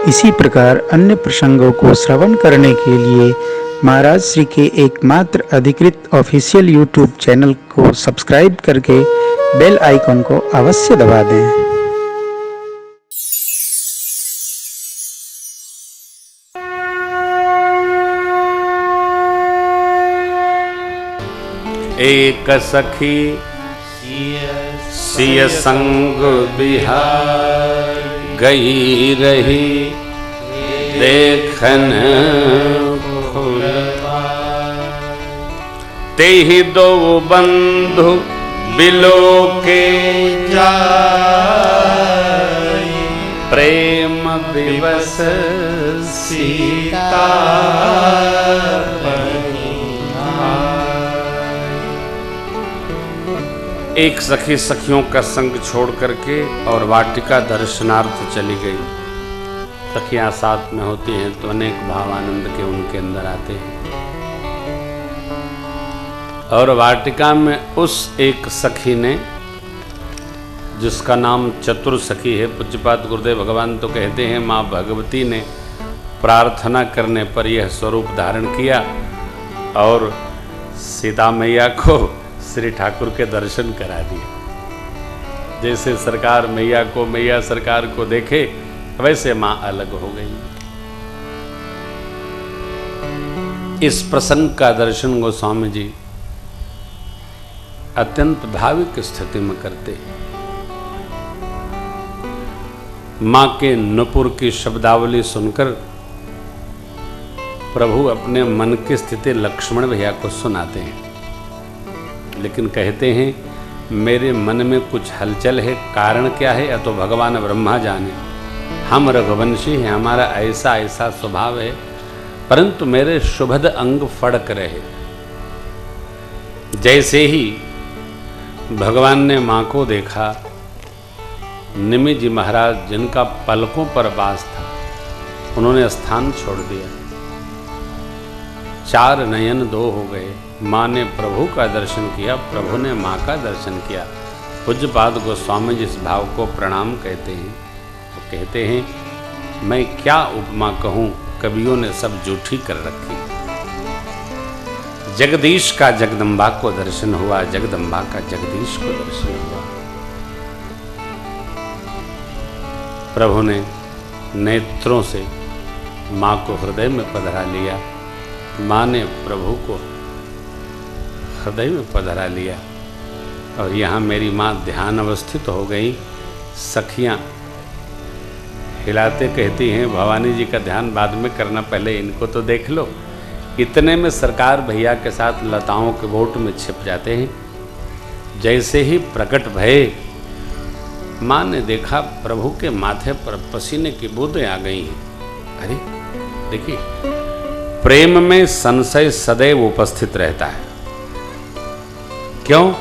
इसी प्रकार अन्य प्रसंगों को श्रवण करने के लिए महाराज श्री के एकमात्र अधिकृत ऑफिशियल यूट्यूब चैनल को सब्सक्राइब करके बेल आइकन को अवश्य दबा दें। एक सखी सिय संग बिहार गई रही देखन तेहि दो बंधु बिलो के जाय प्रेम दिवस सीता एक सखी सखियों का संग छोड़ करके और वाटिका दर्शनार्थ चली गई। सखियां साथ में होती हैं तो अनेक भाव आनंद के उनके अंदर आते हैं। और वाटिका में उस एक सखी ने, जिसका नाम चतुर सखी है, पूज्यपाद गुरुदेव भगवान तो कहते हैं माँ भगवती ने प्रार्थना करने पर यह स्वरूप धारण किया और सीता मैया को श्री ठाकुर के दर्शन करा दिए। जैसे सरकार मैया को, मैया सरकार को देखे, वैसे मां अलग हो गई। इस प्रसंग का दर्शन गोस्वामी जी अत्यंत भाविक स्थिति में करते हैं। मां के नुपुर की शब्दावली सुनकर प्रभु अपने मन की स्थिति लक्ष्मण भैया को सुनाते हैं, लेकिन कहते हैं मेरे मन में कुछ हलचल है, कारण क्या है या तो भगवान ब्रह्मा जाने। हम रघुवंशी हैं, हमारा ऐसा ऐसा स्वभाव है, परंतु मेरे शुभद अंग फड़क रहे। जैसे ही भगवान ने मां को देखा, निमि जी महाराज जिनका पलकों पर वास था, उन्होंने स्थान छोड़ दिया। चार नयन दो हो गए। माँ ने प्रभु का दर्शन किया, प्रभु ने माँ का दर्शन किया। पूज्यपाद गोस्वामी जिस भाव को प्रणाम कहते हैं, तो कहते हैं मैं क्या उपमा कहूँ, कवियों ने सब जूठी कर रखी। जगदीश का जगदम्बा को दर्शन हुआ, जगदम्बा का जगदीश को दर्शन हुआ। प्रभु ने नेत्रों से माँ को हृदय में पधरा लिया, माँ ने प्रभु को हृदय में पधरा लिया। और यहाँ मेरी माँ ध्यान अवस्थित हो गई। सखियाँ हिलाते कहती हैं भवानी जी का ध्यान बाद में करना, पहले इनको तो देख लो। इतने में सरकार भैया के साथ लताओं के गोट में छिप जाते हैं। जैसे ही प्रकट भये, माँ ने देखा प्रभु के माथे पर पसीने की बूंदें आ गई हैं। अरे देखिए, प्रेम में संशय सदैव उपस्थित रहता है। क्यों?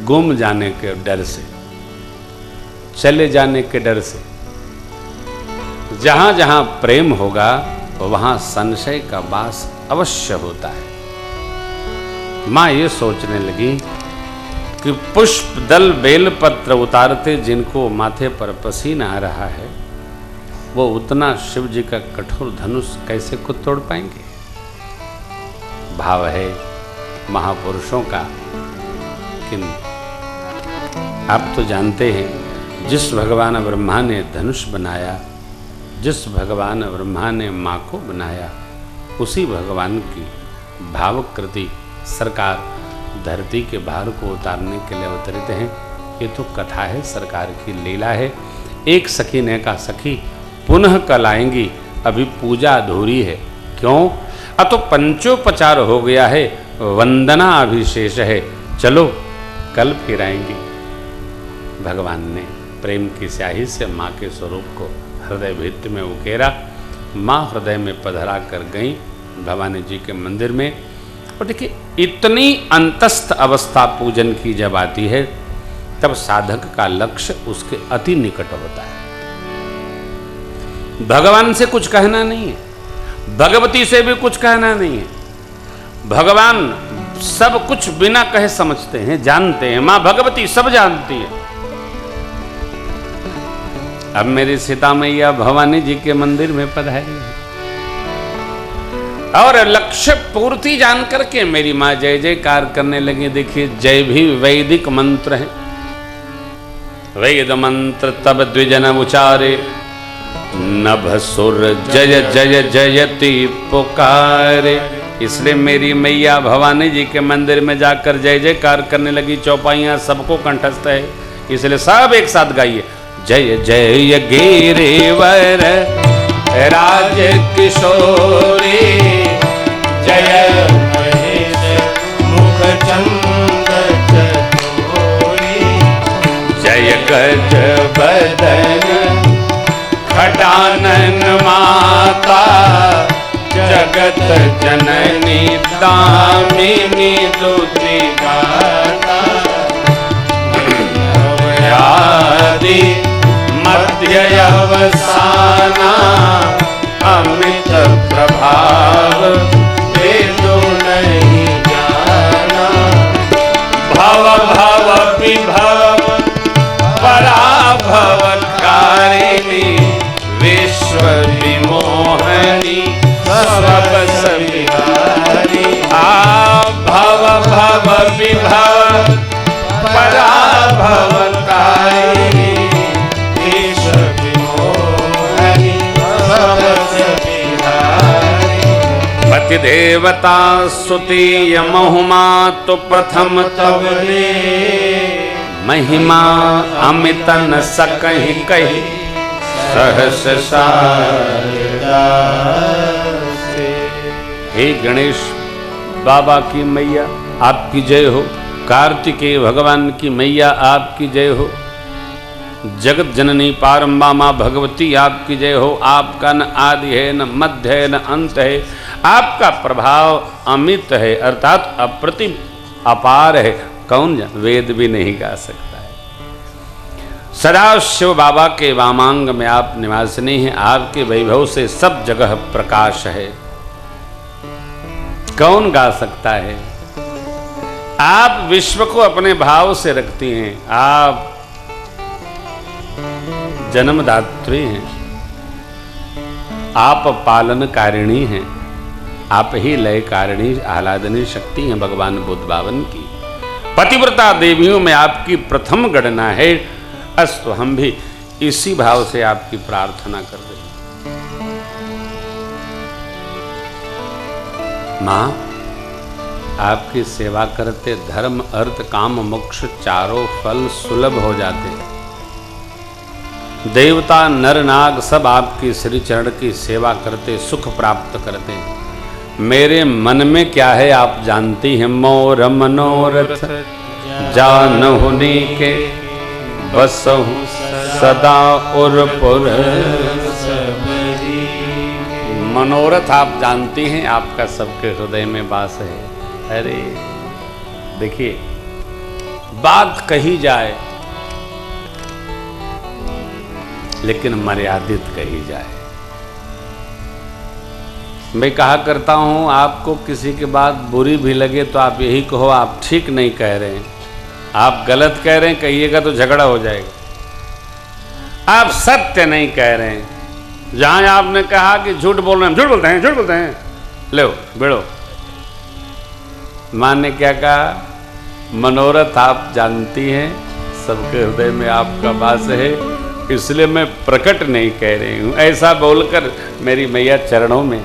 गुम जाने के डर से, चले जाने के डर से। जहां जहां प्रेम होगा वहां संशय का वास अवश्य होता है। मां ये सोचने लगी कि पुष्प दल बेलपत्र उतारते जिनको माथे पर पसीना आ रहा है, वो उतना शिव जी का कठोर धनुष कैसे को तोड़ पाएंगे। भाव है महापुरुषों का। लेकिन आप तो जानते हैं, जिस भगवान ब्रह्मा ने धनुष बनाया, जिस भगवान ब्रह्मा ने माँ को बनाया, उसी भगवान की भावकृति सरकार धरती के भार को उतारने के लिए अवतरित हैं। ये तो कथा है, सरकार की लीला है। एक सखी ने कहा सखी पुनः कल आएंगी, अभी पूजा अधूरी है। क्यों? अब तो पंचोपचार हो गया है, वंदना अभिशेष है, चलो कल फिर आएंगी। भगवान ने प्रेम की स्याही से माँ के स्वरूप को हृदय भित्ति में उकेरा। माँ हृदय में पधरा कर गई भवानी जी के मंदिर में। और देखिए, इतनी अंतस्थ अवस्था पूजन की जब आती है, तब साधक का लक्ष्य उसके अति निकट होता है। भगवान से कुछ कहना नहीं है, भगवती से भी कुछ कहना नहीं है। भगवान सब कुछ बिना कहे समझते हैं, जानते हैं। मां भगवती सब जानती है। अब मेरी सीता मैया भवानी जी के मंदिर में पधारी है और लक्ष्य पूर्ति जान करके मेरी माँ जय जयकार करने लगी। देखिए जय भी वैदिक मंत्र है, वेद मंत्र तब द्विजन उचारे, नभसुर जय जय जयति पुकारे। इसलिए मेरी मैया भवानी जी के मंदिर में जाकर जय जयकार करने लगी। चौपाइयां सबको कंठस्थ है, इसलिए सब एक साथ गाइए। जय जय गिरिवर राज किशोरी, जय महेश मुख चंद चकोरी, जय गज बदन खटानन माता, जगत जननी दामिनी दुति गाता। आदि मध्य अवसाना, अमित प्रभाव वेदो नहीं जाना। भव भव विभव पराभव कारिणी, विश्व विमोहनी सब सविहारी। भव भव विभव पराभव कारिणी, विश्व विमोहनी सब सविहारी। पति देवता स्तुति महिमा तो प्रथम तब रे, महिमा अमित न सकहि कहि सहस सारदा से। हे गणेश बाबा की मैया आपकी जय हो, कार्तिकेय भगवान की मैया आपकी जय हो, जगत जननी पारंबा माँ भगवती आपकी जय हो। आपका न आदि है, न मध्य है, न अंत है। आपका प्रभाव अमित है, अर्थात अप्रतिम अपार है। कौन वेद भी नहीं गा सकता है। सदा शिव बाबा के वामांग में आप निवासिनी हैं। आपके वैभव से सब जगह प्रकाश है। कौन गा सकता है। आप विश्व को अपने भाव से रखती हैं। आप जन्मदात्री हैं, आप पालनकारिणी हैं, आप ही लयकारिणी आह्लादनी शक्ति हैं भगवान बुद्ध बावन की। पतिव्रता देवियों में आपकी प्रथम गणना है। अस्तु हम भी इसी भाव से आपकी प्रार्थना कर रहे हैं। मां, आपकी सेवा करते धर्म अर्थ काम मोक्ष चारों फल सुलभ हो जाते हैं। देवता नर नाग सब आपकी श्री चरण की सेवा करते सुख प्राप्त करते हैं। मेरे मन में क्या है आप जानती हैं। मोर मनोरथ जानहुनी के, बसहु सदा उरपुर सबरी। मनोरथ आप जानती हैं, आपका सबके हृदय में वास है। अरे देखिए, बात कही जाए लेकिन मर्यादित कही जाए। मैं कहा करता हूं, आपको किसी की बात बुरी भी लगे तो आप यही कहो आप ठीक नहीं कह रहे हैं। आप गलत कह रहे हैं कहिएगा तो झगड़ा हो जाएगा। आप सत्य नहीं कह रहे हैं। जहां आपने कहा कि झूठ बोल रहे हैं, झूठ बोलते हैं, झूठ बोलते हैं, लो बेड़ो। मां ने क्या कहा, मनोरथ आप जानती हैं, सबके हृदय में आपका वास है, इसलिए मैं प्रकट नहीं कह रही हूं। ऐसा बोलकर मेरी मैया चरणों में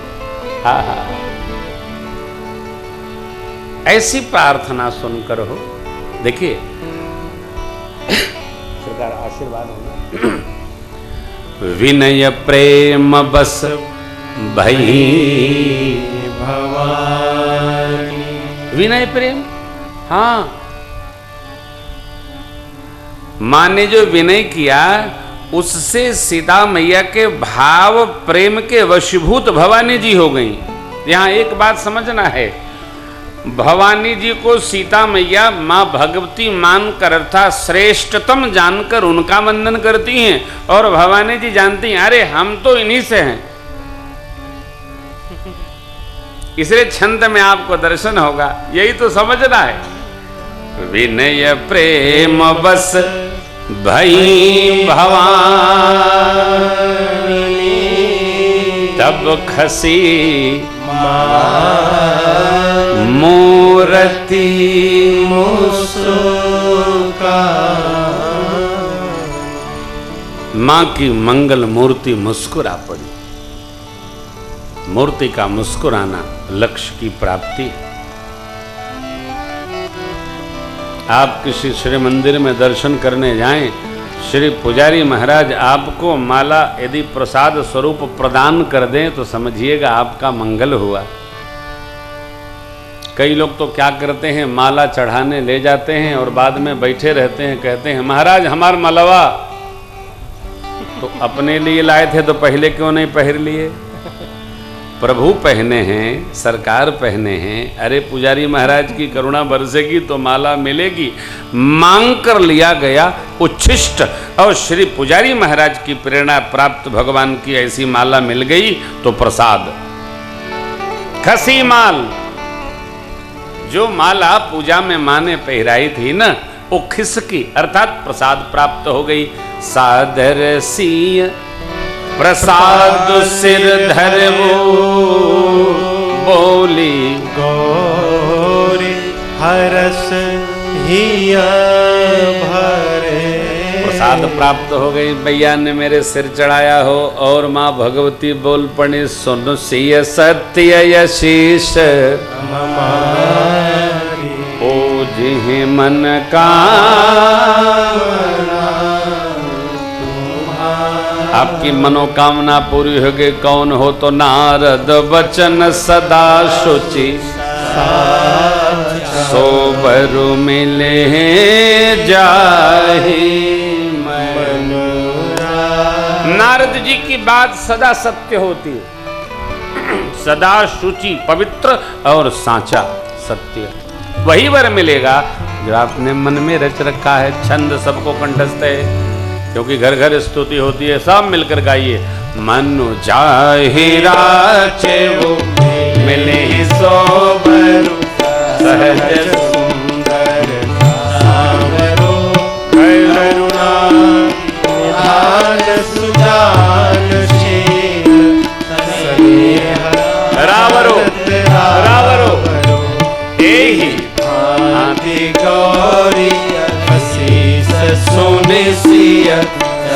ऐसी प्रार्थना सुनकर हो। देखिए सरकार आशीर्वाद होगा। विनय प्रेम बस भई भवानी। विनय प्रेम, हाँ, मां ने जो विनय किया उससे सीता मैया के भाव प्रेम के वशीभूत भवानी जी हो गई। यहां एक बात समझना है, भवानी जी को सीता मैया मां भगवती मानकर अर्थात श्रेष्ठतम जानकर उनका वंदन करती हैं, और भवानी जी जानती हैं अरे हम तो इन्हीं से हैं। इसलिए छंद में आपको दर्शन होगा, यही तो समझना है। विनय प्रेम बस भई भवानी। खसी मूर्ति मां की मंगल मूर्ति मुस्कुरा पड़ी। मूर्ति का मुस्कुराना लक्ष्य की प्राप्ति। आप किसी श्री मंदिर में दर्शन करने जाएं, श्री पुजारी महाराज आपको माला यदि प्रसाद स्वरूप प्रदान कर दें तो समझिएगा आपका मंगल हुआ। कई लोग तो क्या करते हैं, माला चढ़ाने ले जाते हैं और बाद में बैठे रहते हैं, कहते हैं महाराज हमार मालवा, तो अपने लिए लाए थे तो पहले क्यों नहीं पहन लिए? प्रभु पहने हैं, सरकार पहने हैं, अरे पुजारी महाराज की करुणा बरसेगी तो माला मिलेगी। मांग कर लिया गया उच्छिष्ट और श्री पुजारी महाराज की प्रेरणा प्राप्त भगवान की ऐसी माला मिल गई तो प्रसाद। खसी माल, जो माला पूजा में मां ने पहराई थी ना, वो खिसकी अर्थात प्रसाद प्राप्त हो गई। सादर सिंह प्रसाद सिर धरवो बोली गौरी हरस हिया भरे। प्रसाद प्राप्त हो गई, भैया ने मेरे सिर चढ़ाया हो। और माँ भगवती बोल पड़ी सुन सिय सत्य यशीष ओ जिहि मन का। आपकी मनोकामना पूरी हो गई। कौन हो तो नारद वचन सदा शुचि सोबरु मिले जाहि नारद जी की बात सदा सत्य होती है, सदा शुचि पवित्र और साचा सत्य। वही वर मिलेगा जो आपने मन में रच रखा है। छंद सबको कंठस्थ है क्योंकि घर घर स्तुति होती है, सब मिलकर गाइए। मनु जाहि राचे वो मिले सोबरु सहज सुंदर सावरो करुणा निधान सुजान शील स्नेह रावरो रावरो एहि भांति गौरी आशीष सोने सिया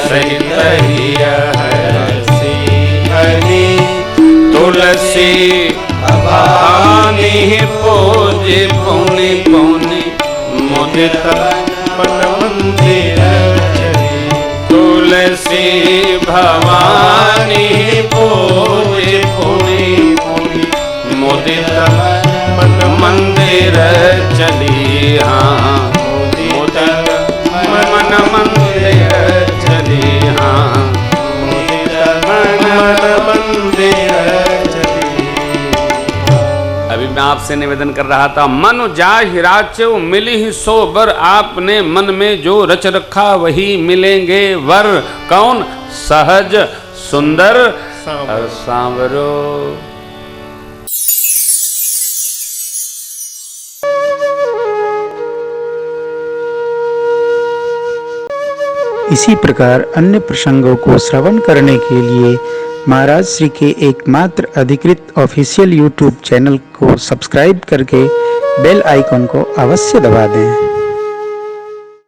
सहित हिया हरसी हरि तुलसी भवानी पूजे पुनि पुनि मुदित मन मंदिर तुलसी भवानी पूजे पुनि पुनि मुदित मन मंदिर चली। हाँ मन मंदिर चली। हाँ मन मंदिर चली। अभी मैं आपसे निवेदन कर रहा था, मनु जाहि राचो मिली ही सोबर। आपने मन में जो रच रखा वही मिलेंगे वर। कौन? सहज सुंदर और सांवरो। इसी प्रकार अन्य प्रसंगों को श्रवण करने के लिए महाराज श्री के एकमात्र अधिकृत ऑफिशियल यूट्यूब चैनल को सब्सक्राइब करके बेल आइकन को अवश्य दबा दें।